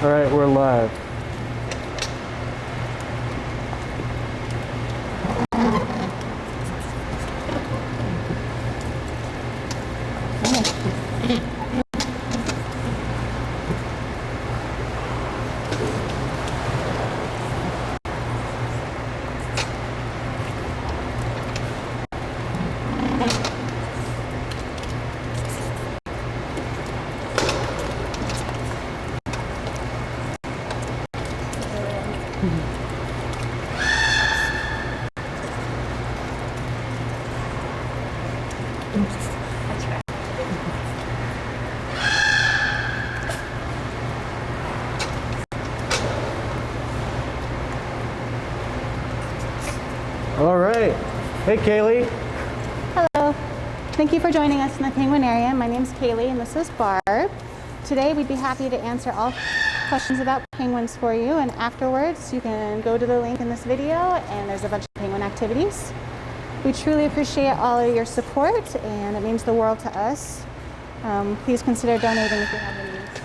All right, we're live. All right. Hey, Kaylee. Hello. Thank you for joining us in the Penguinarium. My name's Kaylee and this is Barb. Today we'd be happy to answer all questions about penguins for you, and afterwards you can go to the link in this video and there's a bunch of penguin activities. We truly appreciate all of your support and it means the world to us. Please consider donating if you have any needs.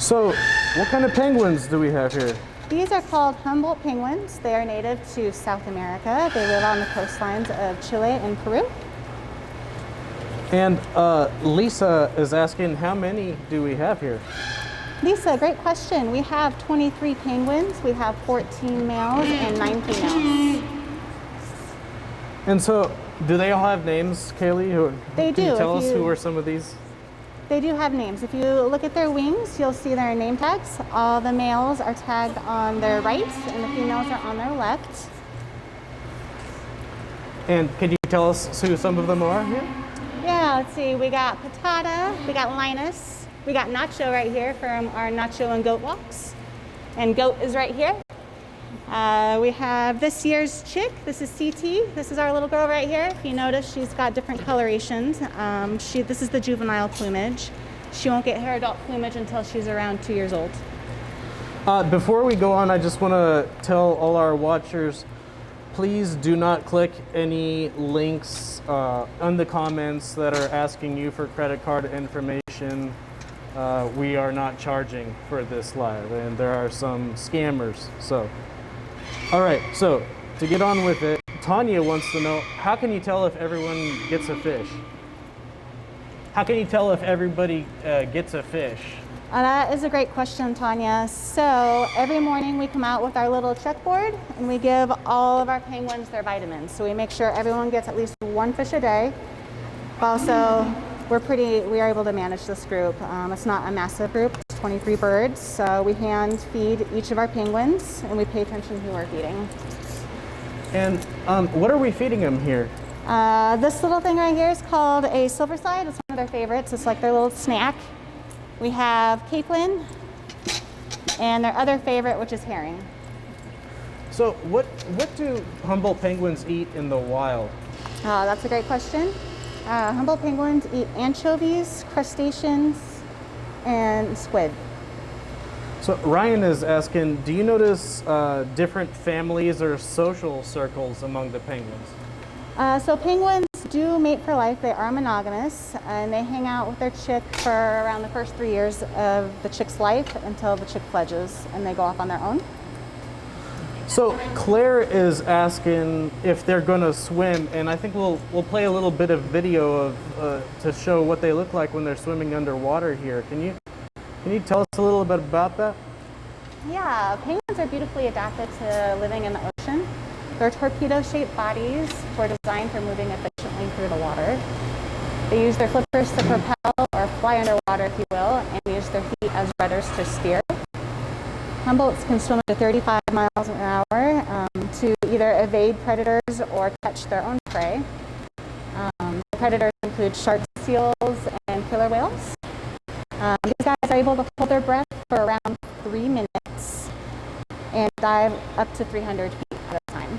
So, what kind of penguins do we have here? These are called Humboldt Penguins. They are native to South America. They live on the coastlines of Chile and Peru. And Lisa is asking, how many do we have here? Lisa, great question. We have 23 penguins. We have 14 males and 9 females. And so, do they all have names, Kaylee? They do. Can you tell us who are some of these? They do have names. If you look at their wings, you'll see their name tags. All the males are tagged on their right and the females are on their left. And can you tell us who some of them are here? Yeah, let's see. We got Patata, we got Linus, we got Nacho right here from our Nacho and Goat walks. And Goat is right here. We have this year's chick. This is CT. This is our little girl right here. If you notice, she's got different colorations. This is the juvenile plumage. She won't get her adult plumage until she's around 2 years old. Before we go on, I just want to tell all our watchers, please do not click any links on the comments that are asking you for credit card information. We are not charging for this live, and there are some scammers. So, all right, so to get on with it, Tanya wants to know, how can you tell if everyone gets a fish? How can you tell if everybody gets a fish? That is a great question, Tanya. So every morning we come out with our little checkboard and we give all of our penguins their vitamins. So we make sure everyone gets at least 1 fish a day. Also, we are able to manage this group. It's not a massive group, it's 23 birds. So we hand feed each of our penguins and we pay attention who we're feeding. And what are we feeding them here? This little thing right here is called a silver slide. It's one of their favorites. It's like their little snack. We have capelin and their other favorite, which is herring. So what do Humboldt penguins eat in the wild? That's a great question. Humboldt penguins eat anchovies, crustaceans, and squid. So Ryan is asking, do you notice different families or social circles among the penguins? So penguins do mate for life. They are monogamous, and they hang out with their chick for around the first 3 years of the chick's life until the chick fledges, and they go off on their own. So Claire is asking if they're going to swim, and I think we'll play a little bit of video of to show what they look like when they're swimming underwater here. Can you tell us a little bit about that? Yeah, penguins are beautifully adapted to living in the ocean. Their torpedo-shaped bodies were designed for moving efficiently through the water. They use their flippers to propel or fly underwater, if you will, and use their feet as rudders to steer. Humboldts can swim up to 35 miles an hour to either evade predators or catch their own prey. Predators include sharks, seals, and killer whales. These guys are able to hold their breath for around 3 minutes and dive up to 300 feet at a time.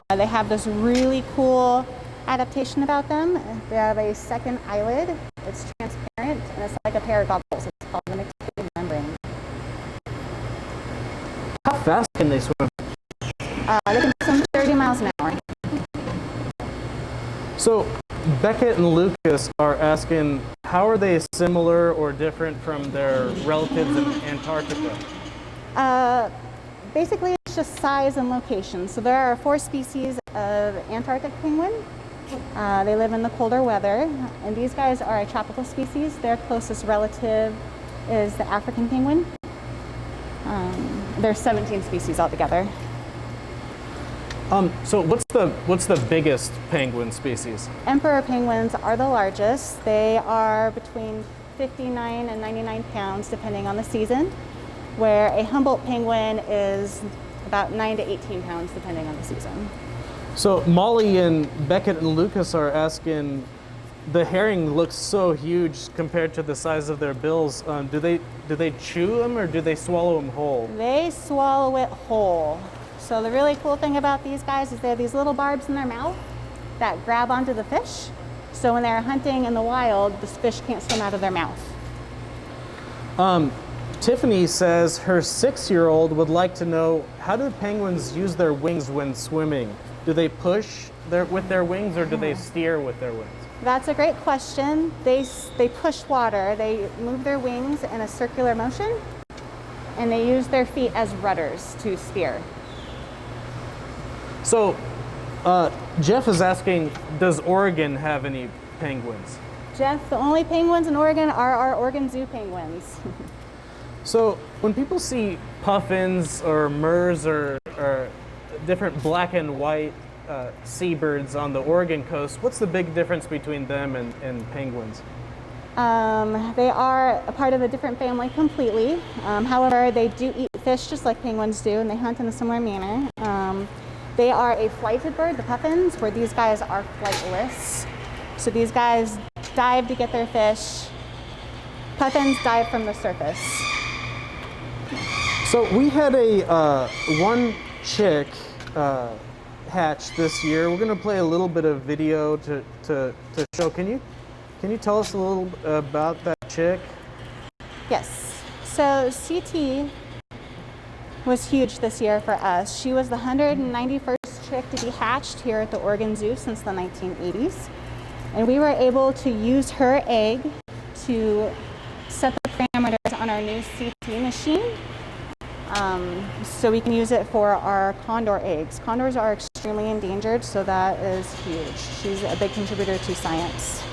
They have this really cool adaptation about them. They have a second eyelid. It's transparent and it's like a pair of goggles. It's called an extended membrane. How fast can they swim? They can swim 30 miles an hour. So Beckett and Lucas are asking, how are they similar or different from their relatives in Antarctica? Basically, it's just size and location. So there are 4 species of Antarctic penguin. They live in the colder weather, and these guys are a tropical species. Their closest relative is the African penguin. There's 17 species altogether. So what's the biggest penguin species? Emperor penguins are the largest. They are between 59 and 99 pounds, depending on the season, where a Humboldt penguin is about 9 to 18 pounds, depending on the season. So Molly and Beckett and Lucas are asking, the herring looks so huge compared to the size of their bills. Do they chew them or do they swallow them whole? They swallow it whole. So the really cool thing about these guys is they have these little barbs in their mouth that grab onto the fish. So when they're hunting in the wild, the fish can't swim out of their mouth. Tiffany says her 6-year-old would like to know, how do penguins use their wings when swimming? Do they push with their wings or do they steer with their wings? That's a great question. They push water. They move their wings in a circular motion, and they use their feet as rudders to steer. So Jeff is asking, does Oregon have any penguins? Jeff, the only penguins in Oregon are our Oregon Zoo penguins. So when people see puffins or murres or different black and white seabirds on the Oregon coast, what's the big difference between them and penguins? They are a part of a different family completely. However, they do eat fish just like penguins do, and they hunt in a similar manner. They are a flighted bird, the puffins, where these guys are flightless. So these guys dive to get their fish. Puffins dive from the surface. So we had a one chick hatch this year. We're going to play a little bit of video to show. Can you tell us a little about that chick? Yes. So CT was huge this year for us. She was the 191st chick to be hatched here at the Oregon Zoo since the 1980s. And we were able to use her egg to set the parameters on our new CT machine. So we can use it for our condor eggs. Condors are extremely endangered, so that is huge. She's a big contributor to science.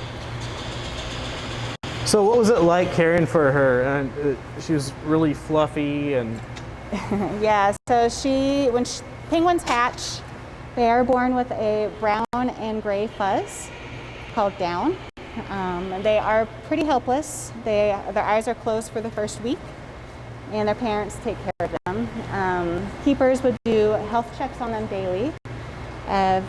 So what was it like caring for her? And she was really fluffy and... Yeah, so when penguins hatch, they are born with a brown and gray fuzz called down. They are pretty helpless. Their eyes are closed for the first week, and their parents take care of them. Keepers would do health checks on them daily.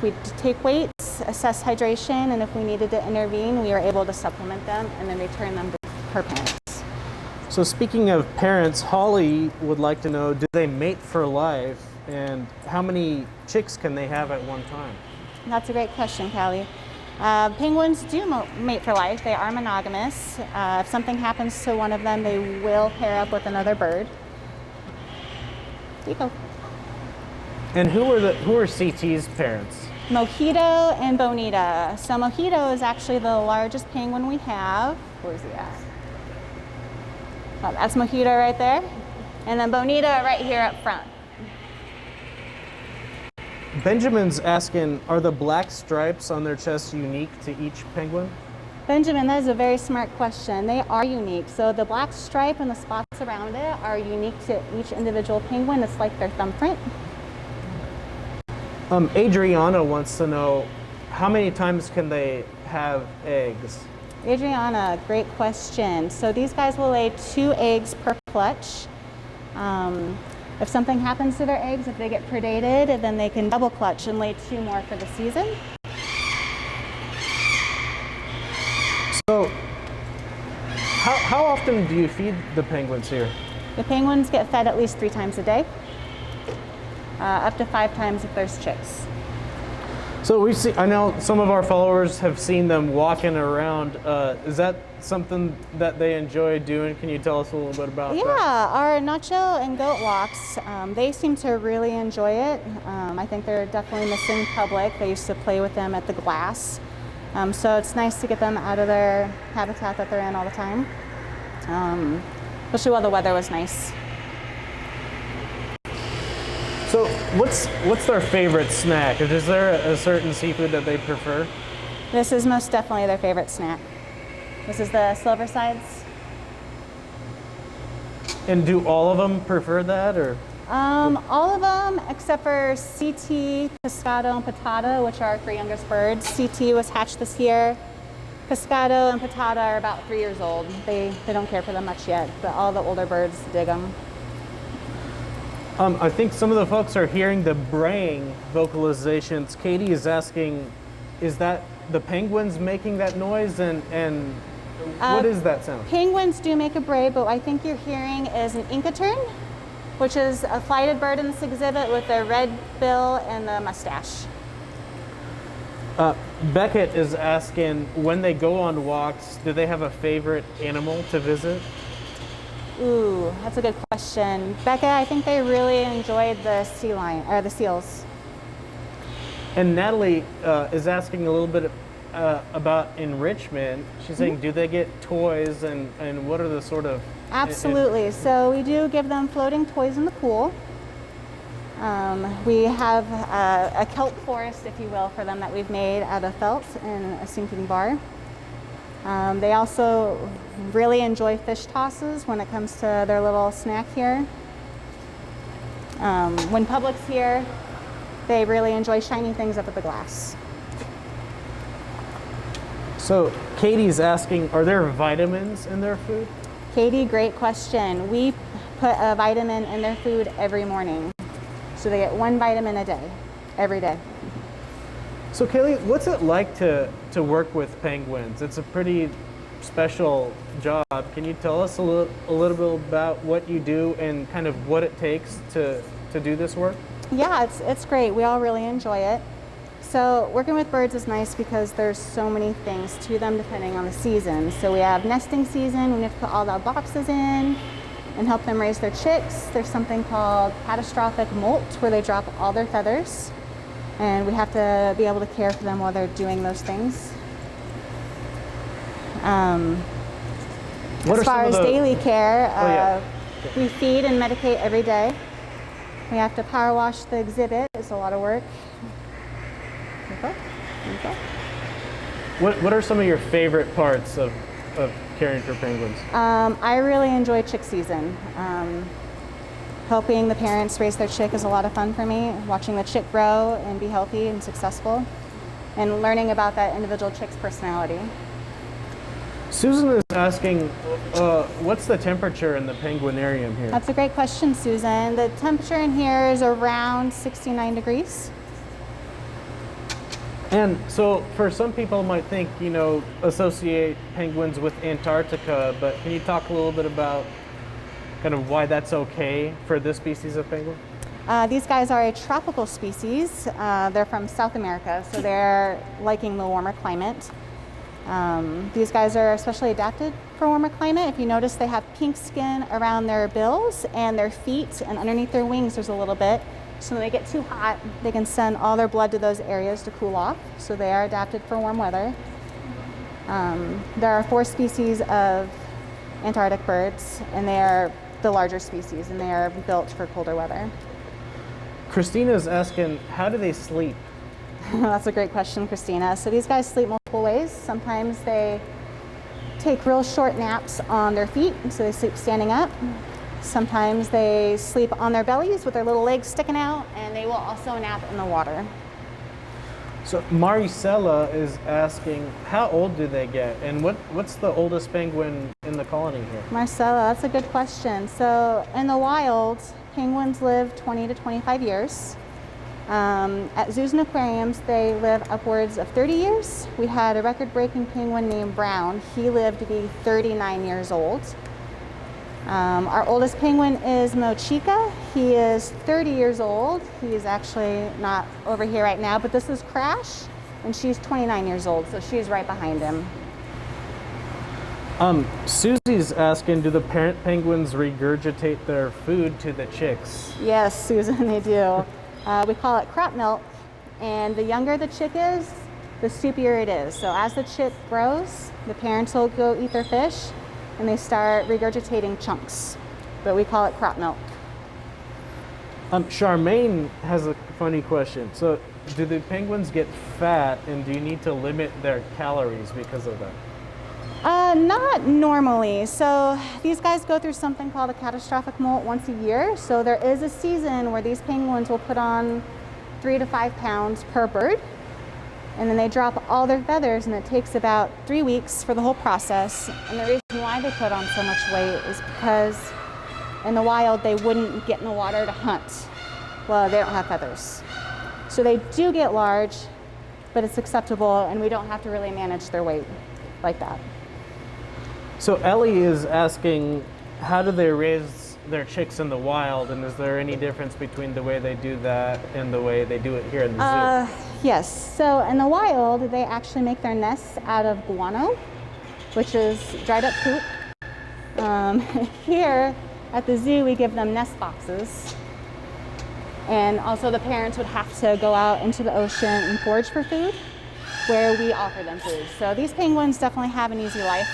We'd take weights, assess hydration, and if we needed to intervene, we were able to supplement them and then return them to her parents. So speaking of parents, Holly would like to know, do they mate for life, and how many chicks can they have at one time? That's a great question, Callie. Penguins do mate for life. They are monogamous. If something happens to one of them, they will pair up with another bird. There you go. And who are CT's parents? Mojito and Bonita. So Mojito is actually the largest penguin we have. Where's he at? Oh, that's Mojito right there. And then Bonita right here up front. Benjamin's asking, are the black stripes on their chest unique to each penguin? Benjamin, that is a very smart question. They are unique. So the black stripe and the spots around it are unique to each individual penguin. It's like their thumbprint. Adriana wants to know, how many times can they have eggs? Adriana, great question. So these guys will lay 2 eggs per clutch. If something happens to their eggs, if they get predated, then they can double clutch and lay 2 more for the season. So, how often do you feed the penguins here? The penguins get fed at least 3 times a day, up to 5 times if there's chicks. So I know some of our followers have seen them walking around. Is that something that they enjoy doing? Can you tell us a little bit about that? Yeah, our nacho and goat walks, they seem to really enjoy it. I think they're definitely missing public. They used to play with them at the glass. So it's nice to get them out of their habitat that they're in all the time, especially while the weather was nice. So what's their favorite snack? Is there a certain seafood that they prefer? This is most definitely their favorite snack. This is the silver sides. And do all of them prefer that, or? All of them except for CT, Pescado, and Patata, which are our 3 youngest birds. CT was hatched this year. Pescado and Patata are about 3 years old. They don't care for them much yet, but all the older birds dig them. I think some of the folks are hearing the braying vocalizations. Katie is asking, is that the penguins making that noise, and what is that sound? Penguins do make a bray, but I think you're hearing is an Inca-tern, which is a flighted bird in this exhibit with a red bill and the mustache. Beckett is asking, when they go on walks, do they have a favorite animal to visit? Ooh, that's a good question. Becca, I think they really enjoyed the sea lion or the seals. And Natalie is asking a little bit about Enrichment. She's saying, do they get toys, and what are the sort of... Absolutely. So we do give them floating toys in the pool. We have a kelp forest, if you will, for them that we've made out of felt in a sinking bar. They also really enjoy fish tosses when it comes to their little snack here. When public's here, they really enjoy shining things up at the glass. So Katie's asking, are there vitamins in their food? Katie, great question. We put a vitamin in their food every morning. So they get 1 vitamin a day, every day. So Kaylee, what's it like to work with penguins? It's a pretty special job. Can you tell us a little bit about what you do and kind of what it takes to do this work? Yeah, it's great. We all really enjoy it. So working with birds is nice because there's so many things to them depending on the season. So we have nesting season, we have to put all the boxes in and help them raise their chicks. There's something called catastrophic molt where they drop all their feathers, and we have to be able to care for them while they're doing those things. As far as daily care, we feed and medicate every day. We have to power wash the exhibit. It's a lot of work. What are some of your favorite parts of caring for penguins? I really enjoy chick season. Helping the parents raise their chick is a lot of fun for me. Watching the chick grow and be healthy and successful, and learning about that individual chick's personality. Susan is asking, what's the temperature in the penguinarium here? That's a great question, Susan. The temperature in here is around 69 degrees. And so for some people might think, associate penguins with Antarctica, but can you talk a little bit about kind of why that's okay for this species of penguin? These guys are a tropical species. They're from South America, so they're liking the warmer climate. These guys are especially adapted for warmer climate. If you notice, they have pink skin around their bills and their feet, and underneath their wings there's a little bit. So when they get too hot, they can send all their blood to those areas to cool off. So they are adapted for warm weather. There are 4 species of Antarctic birds, and they are the larger species, and they are built for colder weather. Christina is asking, how do they sleep? That's a great question, Christina. So these guys sleep multiple ways. Sometimes they take real short naps on their feet, so they sleep standing up. Sometimes they sleep on their bellies with their little legs sticking out, and they will also nap in the water. So Maricela is asking, how old do they get, and what's the oldest penguin in the colony here? Marcella, that's a good question. So in the wild, penguins live 20 to 25 years. At zoos and aquariums, they live upwards of 30 years. We had a record-breaking penguin named Brown. He lived to be 39 years old. Our oldest penguin is Mochica. He is 30 years old. He is actually not over here right now, but this is Crash, and she's 29 years old, so she's right behind him. Susie's asking, do the parent penguins regurgitate their food to the chicks? Yes, Susan, they do. We call it crop milk, and the younger the chick is, the soupier it is. So as the chip grows, the parents will go eat their fish and they start regurgitating chunks, but we call it crop milk. Charmaine has a funny question. So do the penguins get fat, and do you need to limit their calories because of that? Not normally. So these guys go through something called a catastrophic molt once a year. So there is a season where these penguins will put on 3 to 5 pounds per bird, and then they drop all their feathers, and it takes about 3 weeks for the whole process. And the reason why they put on so much weight is because in the wild they wouldn't get in the water to hunt. Well, they don't have feathers. So they do get large, but it's acceptable, and we don't have to really manage their weight like that. So Ellie is asking, how do they raise their chicks in the wild, and is there any difference between the way they do that and the way they do it here in the zoo? Yes, so in the wild, they actually make their nests out of guano, which is dried up poop. Here at the zoo, we give them nest boxes. And also the parents would have to go out into the ocean and forage for food, where we offer them food. So these penguins definitely have an easy life.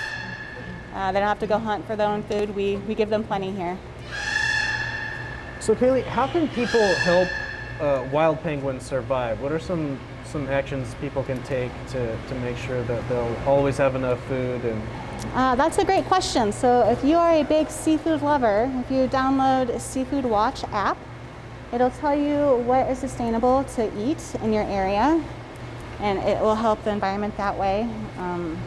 They don't have to go hunt for their own food. We give them plenty here. So Kaylee, how can people help wild penguins survive? What are some actions people can take to make sure that they'll always have enough food? And that's a great question. So if you are a big seafood lover, if you download a Seafood Watch app, it'll tell you what is sustainable to eat in your area, and it will help the environment that way. And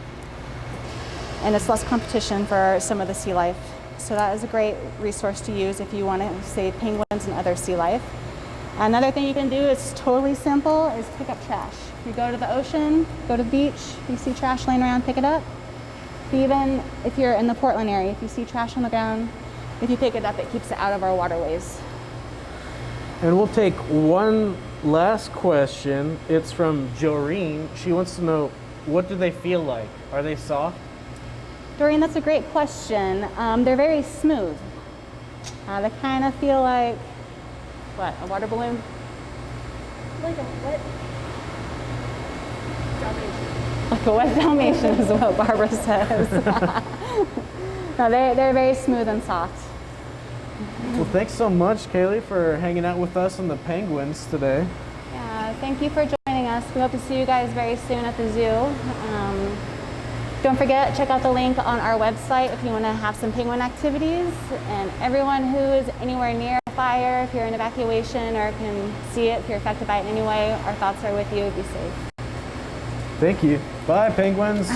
it's less competition for some of the sea life. So that is a great resource to use if you want to save penguins and other sea life. Another thing you can do is totally simple, is pick up trash. You go to the ocean, go to the beach, you see trash laying around, pick it up. Even if you're in the Portland area, if you see trash on the ground, if you pick it up, it keeps it out of our waterways. And we'll take one last question. It's from Joreen. She wants to know, what do they feel like? Are they soft? Doreen, that's a great question. They're very smooth. They kind of feel like, what, a water balloon? Like a wet Dalmatian. Like a wet Dalmatian is what Barbara says. No, they're very smooth and soft. Well, thanks so much, Kaylee, for hanging out with us on the penguins today. Yeah, thank you for joining us. We hope to see you guys very soon at the zoo. Don't forget, check out the link on our website if you want to have some penguin activities. And everyone who is anywhere near a fire, if you're in evacuation or can see it, if you're affected by it in any way, our thoughts are with you. Be safe. Thank you. Bye, penguins.